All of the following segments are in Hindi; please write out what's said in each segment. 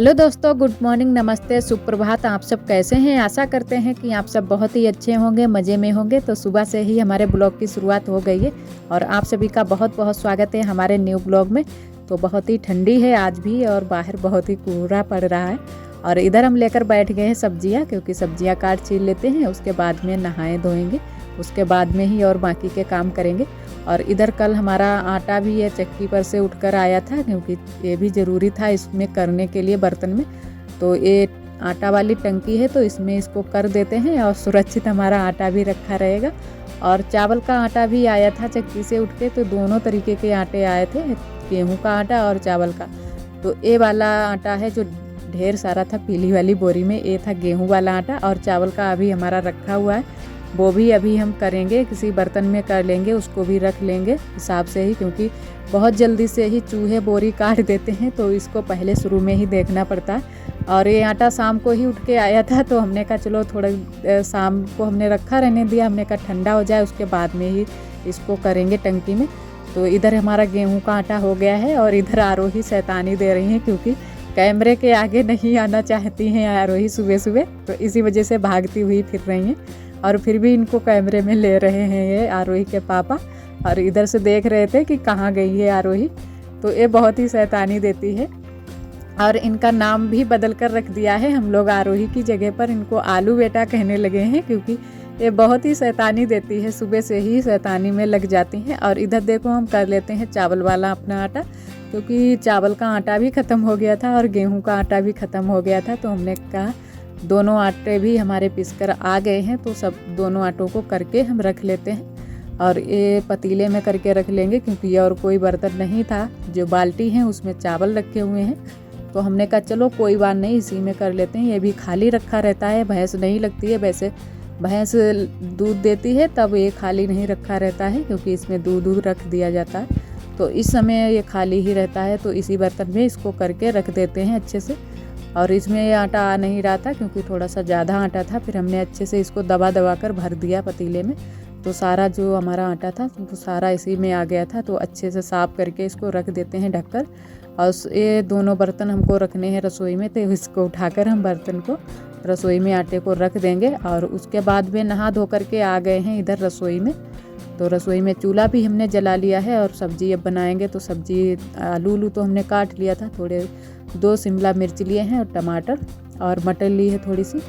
हेलो दोस्तों, गुड मॉर्निंग, नमस्ते, सुप्रभात। आप सब कैसे हैं? आशा करते हैं कि आप सब बहुत ही अच्छे होंगे, मज़े में होंगे। तो सुबह से ही हमारे ब्लॉग की शुरुआत हो गई है और आप सभी का बहुत बहुत स्वागत है हमारे न्यू ब्लॉग में। तो बहुत ही ठंडी है आज भी और बाहर बहुत ही कोहरा पड़ रहा है। और इधर हम लेकर बैठ गए हैं सब्जियां, क्योंकि सब्जियां काट छील लेते हैं, उसके बाद में नहाए धोएंगे, उसके बाद में ही और बाकी के काम करेंगे। और इधर कल हमारा आटा भी ये चक्की पर से उठकर आया था, क्योंकि ये भी ज़रूरी था इसमें करने के लिए बर्तन में। तो ये आटा वाली टंकी है, तो इसमें इसको कर देते हैं और सुरक्षित हमारा आटा भी रखा रहेगा। और चावल का आटा भी आया था चक्की से उठ के, तो दोनों तरीके के आटे आए थे, गेहूं का आटा और चावल का। तो ये वाला आटा है जो ढेर सारा था पीली वाली बोरी में, ये था गेहूं वाला आटा। और चावल का अभी हमारा रखा हुआ है, वो भी अभी हम करेंगे, किसी बर्तन में कर लेंगे, उसको भी रख लेंगे हिसाब से ही, क्योंकि बहुत जल्दी से ही चूहे बोरी काट देते हैं, तो इसको पहले शुरू में ही देखना पड़ता है। और ये आटा शाम को ही उठ के आया था, तो हमने कहा चलो थोड़ा शाम को हमने रखा रहने दिया, हमने कहा ठंडा हो जाए उसके बाद में ही इसको करेंगे टंकी में। तो इधर हमारा गेहूँ का आटा हो गया है और इधर आरोही शैतानी दे रही हैं, क्योंकि कैमरे के आगे नहीं आना चाहती हैं आरोही सुबह सुबह, तो इसी वजह से भागती हुई फिर रही हैं। और फिर भी इनको कैमरे में ले रहे हैं ये आरोही के पापा, और इधर से देख रहे थे कि कहाँ गई है आरोही। तो ये बहुत ही शैतानी देती है। और इनका नाम भी बदल कर रख दिया है हम लोग, आरोही की जगह पर इनको आलू बेटा कहने लगे हैं, क्योंकि ये बहुत ही शैतानी देती है, सुबह से ही शैतानी में लग जाती हैं। और इधर देखो हम कर लेते हैं चावल वाला अपना आटा, क्योंकि चावल का आटा भी ख़त्म हो गया था और गेहूं का आटा भी ख़त्म हो गया था। तो हमने कहा दोनों आटे भी हमारे पीसकर आ गए हैं, तो सब दोनों आटों को करके हम रख लेते हैं। और ये पतीले में करके रख लेंगे, क्योंकि और कोई बर्तन नहीं था। जो बाल्टी है उसमें चावल रखे हुए हैं, तो हमने कहा चलो कोई बात नहीं, इसी में कर लेते हैं। ये भी खाली रखा रहता है, भैंस नहीं लगती है। वैसे भैंस दूध देती है तब ये खाली नहीं रखा रहता है, क्योंकि इसमें दूध रख दिया जाता है। तो इस समय ये खाली ही रहता है, तो इसी बर्तन में इसको करके रख देते हैं अच्छे से। और इसमें ये आटा आ नहीं रहा था, क्योंकि थोड़ा सा ज़्यादा आटा था। फिर हमने अच्छे से इसको दबा दबा कर भर दिया पतीले में, तो सारा जो हमारा आटा था वो सारा इसी में आ गया था। तो अच्छे से साफ़ करके इसको रख देते हैं ढककर। और ये दोनों बर्तन हमको रखने हैं रसोई में, तो इसको उठाकर हम बर्तन को रसोई में आटे को रख देंगे। और उसके बाद में नहा धो करके आ गए हैं इधर रसोई में। तो रसोई में चूल्हा भी हमने जला लिया है और सब्ज़ी अब बनाएंगे। तो सब्ज़ी आलू तो हमने काट लिया था, थोड़े 2 शिमला मिर्च लिए हैं और टमाटर और मटर ली है थोड़ी सी,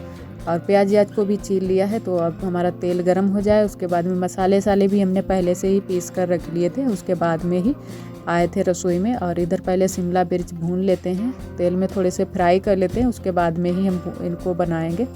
और प्याज को भी छील लिया है। तो अब हमारा तेल गर्म हो जाए, उसके बाद में मसाले भी हमने पहले से ही पीस कर रख लिए थे, उसके बाद में ही आए थे रसोई में। और इधर पहले शिमला मिर्च भून लेते हैं, तेल में थोड़े से फ्राई कर लेते हैं, उसके बाद में ही हम इनको बनाएंगे।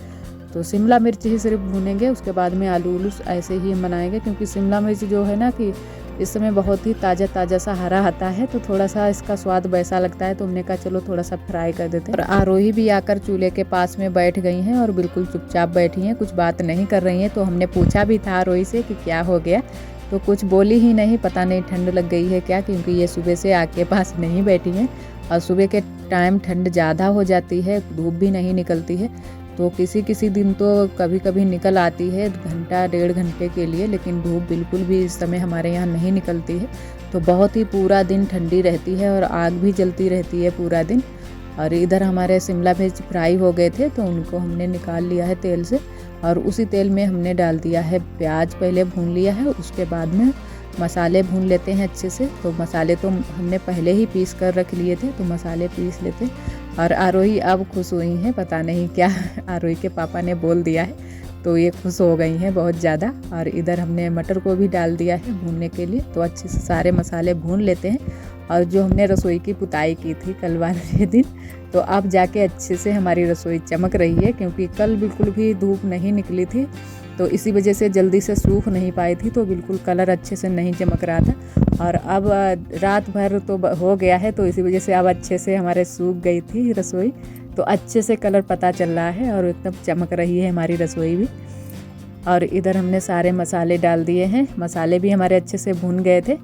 तो शिमला मिर्च ही सिर्फ भूनेंगे, उसके बाद में आलू ऐसे ही हम बनाएंगे, क्योंकि शिमला मिर्च जो है ना कि इस समय बहुत ही ताज़ा ताज़ा सा हरा आता है, तो थोड़ा सा इसका स्वाद वैसा लगता है। तो हमने कहा चलो थोड़ा सा फ्राई कर देते हैं। और आरोही भी आकर चूल्हे के पास में बैठ गई हैं और बिल्कुल चुपचाप बैठी हैं, कुछ बात नहीं कर रही हैं। तो हमने पूछा भी था आरोही से कि क्या हो गया, तो कुछ बोली ही नहीं, पता नहीं ठंड लग गई है क्या, क्योंकि ये सुबह से आग के पास नहीं बैठी हैं। और सुबह के टाइम ठंड ज़्यादा हो जाती है, धूप भी नहीं निकलती है। तो किसी दिन तो कभी कभी निकल आती है घंटा 1.5 घंटे के लिए, लेकिन धूप बिल्कुल भी इस समय हमारे यहाँ नहीं निकलती है। तो बहुत ही पूरा दिन ठंडी रहती है और आग भी जलती रहती है पूरा दिन। और इधर हमारे शिमला मिर्च फ्राई हो गए थे, तो उनको हमने निकाल लिया है तेल से, और उसी तेल में हमने डाल दिया है प्याज, पहले भून लिया है, उसके बाद में मसाले भून लेते हैं अच्छे से। तो मसाले तो हमने पहले ही पीस कर रख लिए थे, तो मसाले पीस लेते हैं। और आरोही अब खुश हुई हैं, पता नहीं क्या आरोही के पापा ने बोल दिया है, तो ये खुश हो गई हैं बहुत ज़्यादा। और इधर हमने मटर को भी डाल दिया है भूनने के लिए, तो अच्छे से सारे मसाले भून लेते हैं। और जो हमने रसोई की पुताई की थी कल वाले दिन, तो अब जाके अच्छे से हमारी रसोई चमक रही है, क्योंकि कल बिल्कुल भी धूप नहीं निकली थी, तो इसी वजह से जल्दी से सूख नहीं पाई थी, तो बिल्कुल कलर अच्छे से नहीं चमक रहा था। और अब रात भर तो हो गया है, तो इसी वजह से अब अच्छे से हमारे सूख गई थी रसोई, तो अच्छे से कलर पता चल रहा है और एकदम चमक रही है हमारी रसोई भी। और इधर हमने सारे मसाले डाल दिए हैं, मसाले भी हमारे अच्छे से भून गए थे,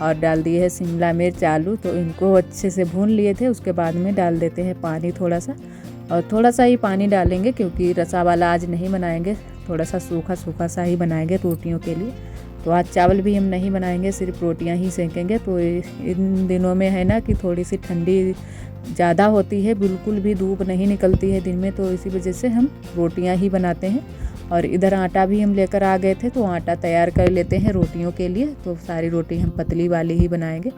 और डाल दिए हैं शिमला मिर्च, आलू, तो इनको अच्छे से भून लिए थे। उसके बाद में डाल देते हैं पानी थोड़ा सा, और थोड़ा सा ही पानी डालेंगे, क्योंकि रसा वाला आज नहीं बनाएंगे, थोड़ा सा सूखा सूखा सा ही बनाएंगे रोटियों के लिए। तो आज चावल भी हम नहीं बनाएंगे, सिर्फ रोटियां ही सेकेंगे। तो इन दिनों में है ना कि थोड़ी सी ठंडी ज़्यादा होती है, बिल्कुल भी धूप नहीं निकलती है दिन में, तो इसी वजह से हम रोटियां ही बनाते हैं। और इधर आटा भी हम लेकर आ गए थे, तो आटा तैयार कर लेते हैं रोटियों के लिए। तो सारी रोटी हम पतली वाली ही बनाएंगे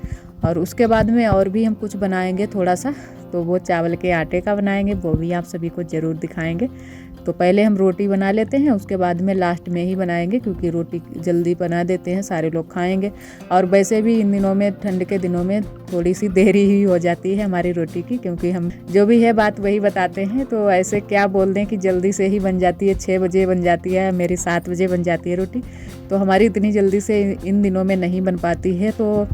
और उसके बाद में और भी हम कुछ बनाएंगे थोड़ा सा, तो वो चावल के आटे का बनाएंगे, वो भी आप सभी को ज़रूर दिखाएंगे। तो पहले हम रोटी बना लेते हैं, उसके बाद में लास्ट में ही बनाएंगे, क्योंकि रोटी जल्दी बना देते हैं, सारे लोग खाएंगे। और वैसे भी इन दिनों में, ठंड के दिनों में थोड़ी सी देरी ही हो जाती है हमारी रोटी की, क्योंकि हम जो भी है बात वही बताते हैं। तो ऐसे क्या बोल दें कि जल्दी से ही बन जाती है, 6 बजे बन जाती है, मेरी 7 बजे बन जाती है रोटी। तो हमारी इतनी जल्दी से इन दिनों में नहीं बन पाती है, तो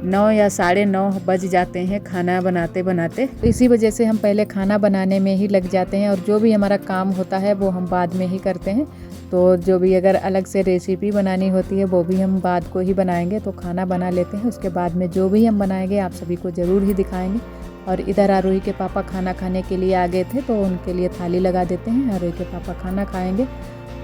9 या 9:30 बज जाते हैं खाना बनाते बनाते। तो इसी वजह से हम पहले खाना बनाने में ही लग जाते हैं, और जो भी हमारा काम होता है वो हम बाद में ही करते हैं। तो जो भी अगर अलग से रेसिपी बनानी होती है वो भी हम बाद को ही बनाएंगे। तो खाना बना लेते हैं, उसके बाद में जो भी हम बनाएंगे आप सभी को ज़रूर ही दिखाएंगे। और इधर आरोही के पापा खाना खाने के लिए आ गए थे, तो उनके लिए थाली लगा देते हैं। आरोही के पापा खाना खाएंगे,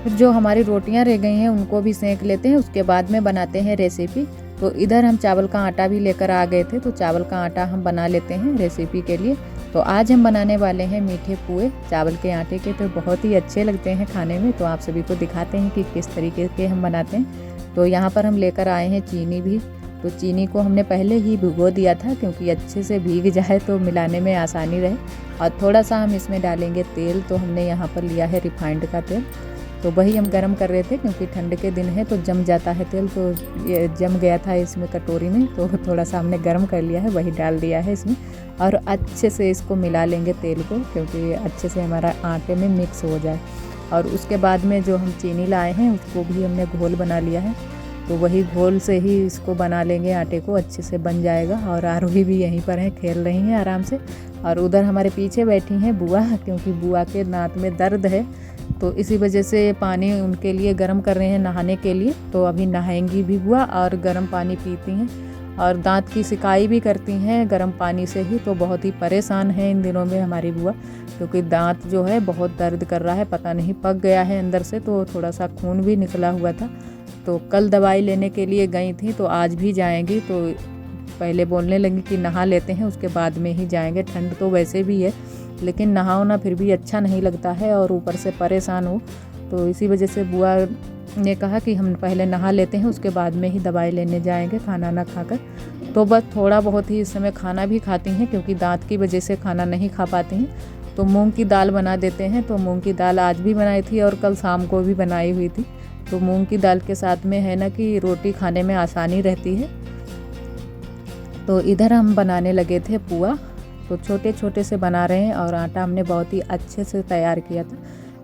फिर जो हमारी रोटियां रह गई हैं उनको भी सेंक लेते हैं, उसके बाद में बनाते हैं रेसिपी। तो इधर हम चावल का आटा भी लेकर आ गए थे, तो चावल का आटा हम बना लेते हैं रेसिपी के लिए। तो आज हम बनाने वाले हैं मीठे पुए चावल के आटे के, तो बहुत ही अच्छे लगते हैं खाने में। तो आप सभी को दिखाते हैं कि किस तरीके के हम बनाते हैं। तो यहाँ पर हम लेकर आए हैं चीनी भी। तो चीनी को हमने पहले ही भिगो दिया था, क्योंकि अच्छे से भीग जाए तो मिलाने में आसानी रहे। और थोड़ा सा हम इसमें डालेंगे तेल, तो हमने यहाँ पर लिया है रिफाइंड का तेल। तो वही हम गरम कर रहे थे, क्योंकि ठंड के दिन है तो जम जाता है तेल। तो ये जम गया था इसमें कटोरी में, तो थोड़ा सा हमने गरम कर लिया है, वही डाल दिया है इसमें। और अच्छे से इसको मिला लेंगे तेल को, क्योंकि अच्छे से हमारा आटे में मिक्स हो जाए। और उसके बाद में जो हम चीनी लाए हैं उसको भी हमने घोल बना लिया है, तो वही घोल से ही इसको बना लेंगे, आटे को अच्छे से बन जाएगा। और आरोही भी यहीं पर हैं, खेल रही हैं आराम से। और उधर हमारे पीछे बैठी हैं बुआ, क्योंकि बुआ के दांत में दर्द है, तो इसी वजह से पानी उनके लिए गर्म कर रहे हैं नहाने के लिए। तो अभी नहाएंगी भी बुआ, और गर्म पानी पीती हैं और दांत की सिकाई भी करती हैं गर्म पानी से ही। तो बहुत ही परेशान है इन दिनों में हमारी बुआ, क्योंकि दांत जो है बहुत दर्द कर रहा है, पता नहीं पक गया है अंदर से, तो थोड़ा सा खून भी निकला हुआ था। तो कल दवाई लेने के लिए गई थी, तो आज भी जाएंगी। तो पहले बोलने लगी कि नहा लेते हैं उसके बाद में ही जाएंगे, ठंड तो वैसे भी है, लेकिन नहाओ ना फिर भी अच्छा नहीं लगता है, और ऊपर से परेशान हो। तो इसी वजह से बुआ ने कहा कि हम पहले नहा लेते हैं, उसके बाद में ही दवाई लेने जाएंगे खाना ना खाकर। तो बस थोड़ा बहुत ही इस समय खाना भी खाती हैं, क्योंकि दांत की वजह से खाना नहीं खा पाती हैं। तो मूंग की दाल बना देते हैं। तो मूंग की दाल आज भी बनाई थी और कल शाम को भी बनाई हुई थी। तो मूंग की दाल के साथ में है ना कि रोटी खाने में आसानी रहती है। तो इधर हम बनाने लगे थे पुआ, तो छोटे छोटे से बना रहे हैं। और आटा हमने बहुत ही अच्छे से तैयार किया था,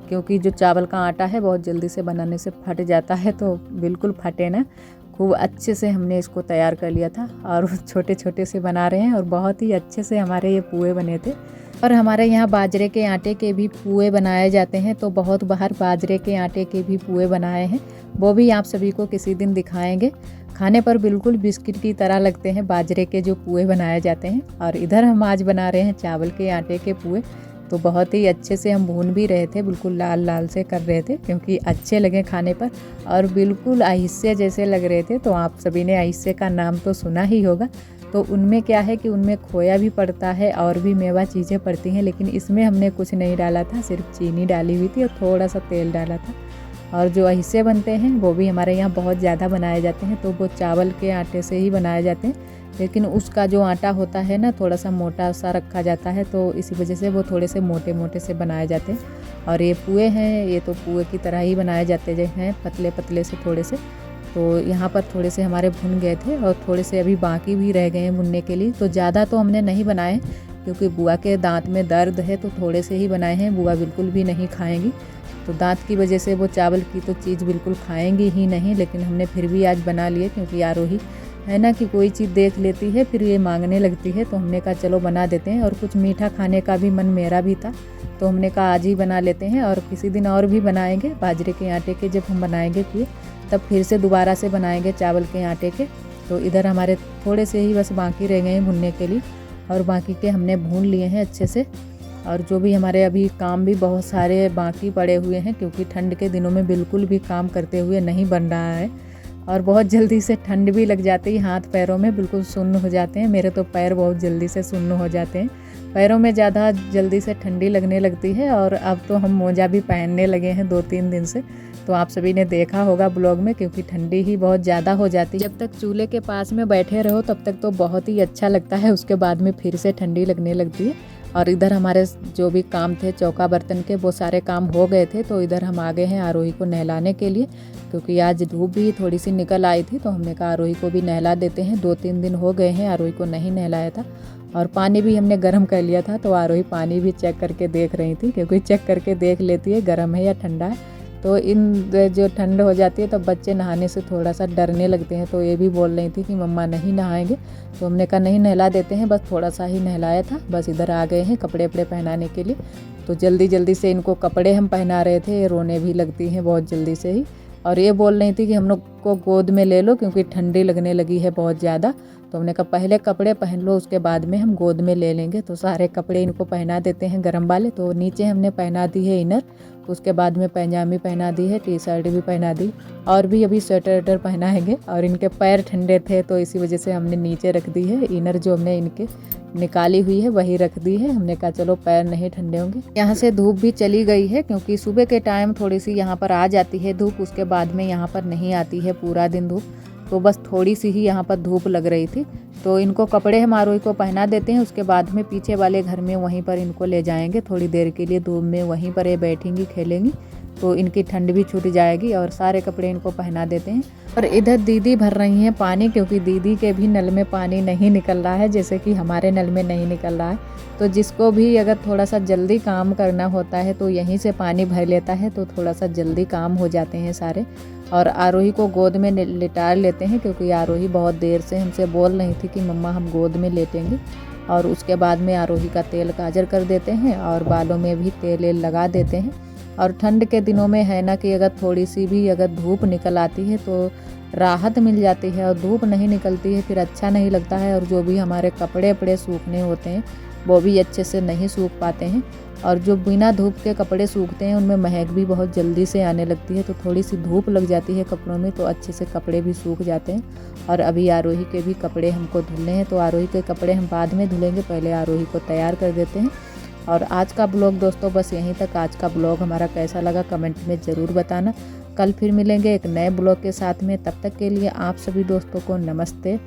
क्योंकि जो चावल का आटा है बहुत जल्दी से बनाने से फट जाता है, तो बिल्कुल फटे ना, खूब अच्छे से हमने इसको तैयार कर लिया था। और छोटे छोटे से बना रहे हैं, और बहुत ही अच्छे से हमारे ये पुए बने थे। और हमारे यहाँ बाजरे के आटे के भी पुए बनाए जाते हैं, तो बहुत बाहर बाजरे के आटे के भी पुए बनाए हैं, वो भी आप सभी को किसी दिन दिखाएंगे। खाने पर बिल्कुल बिस्किट की तरह लगते हैं बाजरे के जो पुए बनाए जाते हैं। और इधर हम आज बना रहे हैं चावल के आटे के पुए। तो बहुत ही अच्छे से हम भून भी रहे थे, बिल्कुल लाल लाल से कर रहे थे, क्योंकि अच्छे लगे खाने पर, और बिल्कुल अहिस्से जैसे लग रहे थे। तो आप सभी ने अहिस्से का नाम तो सुना ही होगा। तो उनमें क्या है कि उनमें खोया भी पड़ता है और भी मेवा चीज़ें पड़ती हैं, लेकिन इसमें हमने कुछ नहीं डाला था, सिर्फ चीनी डाली हुई थी और थोड़ा सा तेल डाला था। और जो अहिस्से बनते हैं वो भी हमारे यहाँ बहुत ज़्यादा बनाए जाते हैं, तो वो चावल के आटे से ही बनाए जाते हैं, लेकिन उसका जो आटा होता है ना थोड़ा सा मोटा सा रखा जाता है, तो इसी वजह से वो थोड़े से मोटे मोटे से बनाए जाते हैं। और ये पुए हैं, ये तो पुए की तरह ही बनाए जाते हैं, पतले पतले से थोड़े से। तो यहाँ पर थोड़े से हमारे भुन गए थे और थोड़े से अभी बाकी भी रह गए हैं भुनने के लिए। तो ज़्यादा तो हमने नहीं बनाए, क्योंकि बुआ के दांत में दर्द है, तो थोड़े से ही बनाए हैं। बुआ बिल्कुल भी नहीं खाएंगी, तो दांत की वजह से वो चावल की तो चीज़ बिल्कुल खाएंगी ही नहीं, लेकिन हमने फिर भी आज बना लिए, क्योंकि आरोही है ना कि कोई चीज़ देख लेती है फिर ये मांगने लगती है। तो हमने कहा चलो बना देते हैं, और कुछ मीठा खाने का भी मन मेरा भी था, तो हमने कहा आज ही बना लेते हैं, और किसी दिन और भी बनाएंगे। बाजरे के आटे के जब हम बनाएंगे फिर तब फिर से दोबारा से बनाएंगे चावल के आटे के। तो इधर हमारे थोड़े से ही बस बाकी रह गए हैं भुनने के लिए, और बाकी के हमने भून लिए हैं अच्छे से। और जो भी हमारे अभी काम भी बहुत सारे बाकी पड़े हुए हैं, क्योंकि ठंड के दिनों में बिल्कुल भी काम करते हुए नहीं बन रहा है, और बहुत जल्दी से ठंड भी लग जाती है, हाथ पैरों में बिल्कुल सुन्न हो जाते हैं। मेरे तो पैर बहुत जल्दी से सुन्न हो जाते हैं, पैरों में ज़्यादा जल्दी से ठंडी लगने लगती है। और अब तो हम मोजा भी पहनने लगे हैं 2-3 दिन से, तो आप सभी ने देखा होगा ब्लॉग में, क्योंकि ठंडी ही बहुत ज़्यादा हो जाती है। जब तक चूल्हे के पास में बैठे रहो तब तक तो बहुत ही अच्छा लगता है, उसके बाद में फिर से ठंडी लगने लगती है। और इधर हमारे जो भी काम थे चौका बर्तन के, वो सारे काम हो गए थे, तो इधर हम आ गए हैं आरोही को नहलाने के लिए, क्योंकि आज धूप भी थोड़ी सी निकल आई थी, तो हमने कहा आरोही को भी नहला देते हैं। 2-3 दिन हो गए हैं आरोही को नहीं नहलाया था। और पानी भी हमने गर्म कर लिया था, तो आरोही पानी भी चेक करके देख रही थी, क्योंकि चेक करके देख लेती है गर्म है या ठंडा है। तो इन जो ठंड हो जाती है तो बच्चे नहाने से थोड़ा सा डरने लगते हैं, तो ये भी बोल रही थी कि मम्मा नहीं नहाएंगे, तो हमने कहा नहीं नहला देते हैं, बस थोड़ा सा ही नहलाया था। बस इधर आ गए हैं कपड़े वपड़े पहनाने के लिए, तो जल्दी जल्दी से इनको कपड़े हम पहना रहे थे। ये रोने भी लगती हैं बहुत जल्दी से ही, और ये बोल रही थी कि हम लोग को गोद में ले लो, क्योंकि ठंडी लगने लगी है बहुत ज़्यादा। तो हमने कहा पहले कपड़े पहन लो, उसके बाद में हम गोद में ले लेंगे। तो सारे कपड़े इनको पहना देते हैं गर्म वाले। तो नीचे हमने पहना दी है इनर, उसके बाद में पैजामी पहना दी है, टी शर्ट भी पहना दी, और भी अभी स्वेटर वेटर पहनाएंगे। और इनके पैर ठंडे थे, तो इसी वजह से हमने नीचे रख दी है इनर, जो हमने इनके निकाली हुई है वही रख दी है। हमने कहा चलो पैर नहीं ठंडे होंगे। यहाँ से धूप भी चली गई है, क्योंकि सुबह के टाइम थोड़ी सी यहाँ पर आ जाती है धूप, उसके बाद में यहाँ पर नहीं आती है पूरा दिन धूप, तो बस थोड़ी सी ही यहाँ पर धूप लग रही थी। तो इनको कपड़े हम आरोही को पहना देते हैं, उसके बाद में पीछे वाले घर में वहीं पर इनको ले जाएंगे थोड़ी देर के लिए धूप में, वहीं पर ये बैठेंगी खेलेंगी, तो इनकी ठंड भी छूट जाएगी। और सारे कपड़े इनको पहना देते हैं। और इधर दीदी भर रही हैं पानी, क्योंकि दीदी के भी नल में पानी नहीं निकल रहा है, जैसे कि हमारे नल में नहीं निकल रहा है। तो जिसको भी अगर थोड़ा सा जल्दी काम करना होता है तो यहीं से पानी भर लेता है, तो थोड़ा सा जल्दी काम हो जाते हैं सारे। और आरोही को गोद में लिटा लेते हैं, क्योंकि आरोही बहुत देर से हमसे बोल रही थी कि मम्मा हम गोद में लेटेंगे। और उसके बाद में आरोही का तेल काजर कर देते हैं, और बालों में भी तेल लगा देते हैं। और ठंड के दिनों में है ना कि अगर थोड़ी सी भी अगर धूप निकल आती है तो राहत मिल जाती है, और धूप नहीं निकलती है फिर अच्छा नहीं लगता है। और जो भी हमारे कपड़े वपड़े सूखने होते हैं वो भी अच्छे से नहीं सूख पाते हैं। और जो बिना धूप के कपड़े सूखते हैं उनमें महक भी बहुत जल्दी से आने लगती है, तो थोड़ी सी धूप लग जाती है कपड़ों में तो अच्छे से कपड़े भी सूख जाते हैं। और अभी आरोही के भी कपड़े हमको धुलने हैं, तो आरोही के कपड़े हम बाद में धुलेंगे, पहले आरोही को तैयार कर देते हैं। और आज का ब्लॉग दोस्तों बस यहीं तक। आज का ब्लॉग हमारा कैसा लगा कमेंट में ज़रूर बताना। कल फिर मिलेंगे एक नए ब्लॉग के साथ में, तब तक के लिए आप सभी दोस्तों को नमस्ते।